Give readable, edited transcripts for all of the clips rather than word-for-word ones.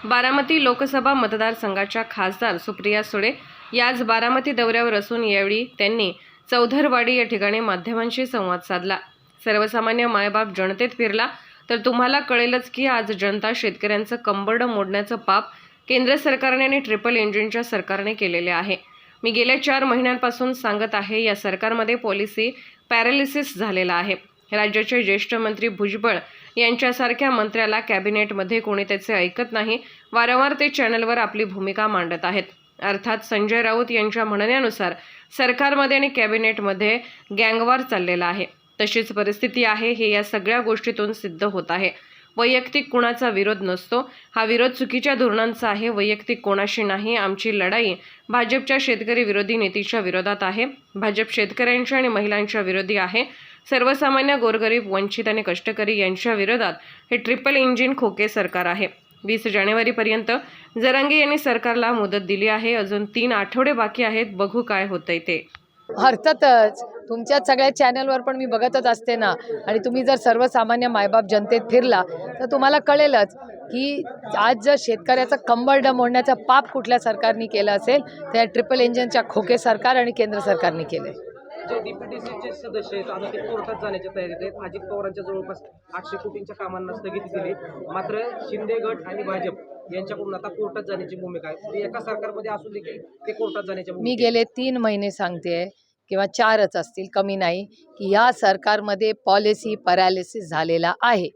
बारामती लोकसभा मतदारसंघाच्या खासदार सुप्रिया सुळे याच बारामती दौऱ्यावर असून यावेळी त्यांनी चौधरवाडी या ठिकाणी माध्यमांशी संवाद साधला। सर्वसामान्य मायबाप जनतेत फिरला तर तुम्हाला कळेलच की आज जनता शेतकऱ्यांचं कंबरड मोडण्याचं पाप केंद्र सरकारने आणि ट्रिपल इंजिनच्या सरकारने केलेले आहे। मी गेल्या 4 महिन्यांपासून सांगत आहे, या सरकारमध्ये पॉलिसी पॅरालिसिस झालेला आहे। राज्याचे ज्येष्ठ मंत्री भुजबळ यांच्यासारख्या मंत्र्याला कॅबिनेटमध्ये कोणी त्याचे ऐकत नाही। वारंवार ते चॅनलवर आपली भूमिका मांडत आहेत। अर्थात संजय राऊत यांच्या म्हणण्यानुसार सरकारमध्ये आणि कॅबिनेटमध्ये गँगवॉर चाललेला आहे। तशीच परिस्थिती आहे हे या सगळ्या गोष्टीतून सिद्ध होत आहे। वैयक्तिक कोणाचा विरोध नसतो, हा विरोध चुकीच्या धोरणांचा आहे, वैयक्तिक कोणाशी नाही। आमची लढाई भाजपच्या शेतकरी विरोधी नीतीच्या विरोधात आहे। भाजप शेतकऱ्यांच्या आणि महिलांच्या विरोधी आहे। सर्वसामान्य गोरगरीब वंचित आणि कष्टकरी यांच्या विरोधात हे ट्रिपल इंजिन खोके सरकार आहे। 20 जानेवारीपर्यंत जरांगे यांनी सरकारला मुदत दिली आहे। अजून 3 आठवडे बाकी आहेत, बघू काय होतंय ते। अर्थातच तुमच्या सगळ्या चॅनलवर पण मी बघतच असते ना, आणि तुम्ही जर सर्वसामान्य मायबाप जनतेत फिरला तर तुम्हाला कळेलच की आज जर शेतकऱ्याचं कंबरड मोडण्याचं पाप कुठल्या सरकारने केलं असेल त्या ट्रिपल इंजिनच्या खोके सरकार आणि केंद्र सरकारने केले। जे डीपीटीसीचे सदस्य आहेत आता ते कोर्टात जाण्याच्या तयारीत आहेत। अजित पवारांच्या जवळपास 800 कोटींच्या कामांना स्थगिती दिली, मात्र शिंदे गट आणि भाजप यांच्याकडून आता कोर्टात जाण्याची भूमिका आहे। एका सरकारमध्ये असून देखील ते कोर्टात जाण्याच्या मी गेले 3 महिने सांगते किंवा 4च असतील, कमी नाही, की या सरकारमध्ये पॉलिसी पॅरालिसिस झालेला आहे।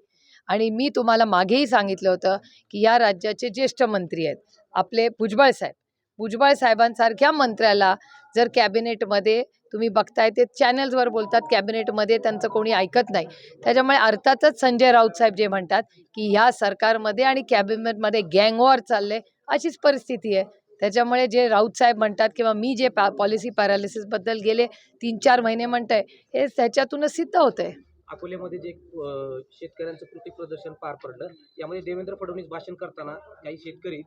आणि मी तुम्हाला मागेही सांगितलं होतं की या राज्याचे ज्येष्ठ मंत्री आहेत आपले भुजबळ साहेबांसारख्या मंत्र्याला जर कॅबिनेटमध्ये तुम्ही बघताय ते चॅनल्सवर बोलतात कॅबिनेटमध्ये त्यांचं कोणी ऐकत नाही। त्याच्यामुळे अर्थातच संजय राऊत साहेब जे म्हणतात की ह्या सरकारमध्ये आणि कॅबिनेटमध्ये गँगवॉर चालले, अशीच परिस्थिती आहे। त्याच्यामुळे जे राऊत साहेब म्हणतात किंवा मी जे पॉलिसी पॅरालिसिसबद्दल गेले 3-4 महिने म्हणतंय, हे त्याच्यातूनच सिद्ध होतंय। अकोल्यामध्ये जे शेतकऱ्यांचं कृती प्रदर्शन पार पडलं, यामध्ये देवेंद्र फडणवीस भाषण करताना काही शेतकरी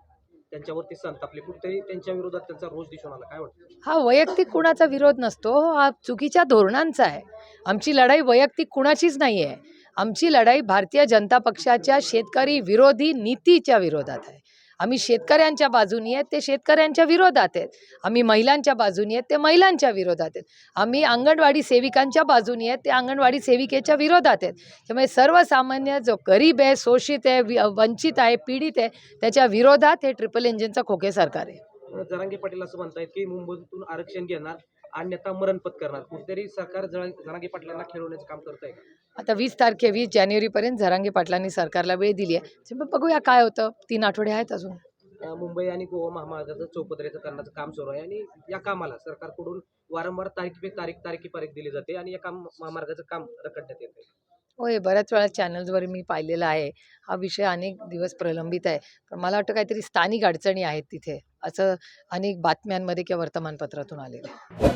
त्यांच्यावरती संतापले, कुठेतरी त्यांच्या विरोधात त्यांचा रोष दिसून आला। काय वाटतं? हा वैयक्तिक कुणाचा विरोध नसतो, हा चुकीच्या धोरणांचा आहे। आमची लढाई वैयक्तिक कुणाचीच नाही आहे। आमची लढाई भारतीय जनता पक्षाच्या शेतकरी विरोधी नीतीच्या विरोधात आहे। आम्ही शेतकऱ्यांच्या बाजूनी आहेत, ते शेतकऱ्यांच्या विरोधात आहेत। आम्ही महिलांच्या बाजूनी आहेत, ते महिलांच्या विरोधात आहेत। आम्ही अंगणवाडी सेविकांच्या बाजूनी आहेत, ते अंगणवाडी सेविकेच्या विरोधात आहेत। त्यामुळे सर्वसामान्य जो गरीब आहे, शोषित आहे, वंचित आहे, पीडित आहे, त्याच्या विरोधात हे ट्रिपल इंजिनचं खोके सरकार आहे। जरांगे पाटील असं म्हणतायत की मुंबईतून आरक्षण घेणार, अन्यथा मरण पत्करणार। कुठेतरी सरकार जरांगे पाटलांना खेळवण्याचं काम करत आहे का? आता 20 जानेवारीपर्यंत जरांगे पाटलांनी सरकारला वेळ दिली आहे। बघूया काय होतं, 3 आठवडे आहेत अजून। मुंबई आणि गोवा महामार्गाचं चौपदरीचं करण्याचं काम सुरू आहे आणि या कामाला सरकारकडून वारंवार तारीख दिली जाते आणि या महामार्गाचं काम रखडण्यात येते। होय, बऱ्याच वेळा चॅनल्सवर मी पाहिलेला आहे। हा विषय अनेक दिवस प्रलंबित आहे, पण मला वाटतं काहीतरी स्थानिक अडचणी आहेत तिथे, असं अनेक बातम्यांमध्ये किंवा वर्तमानपत्रातून आलेलं आहे।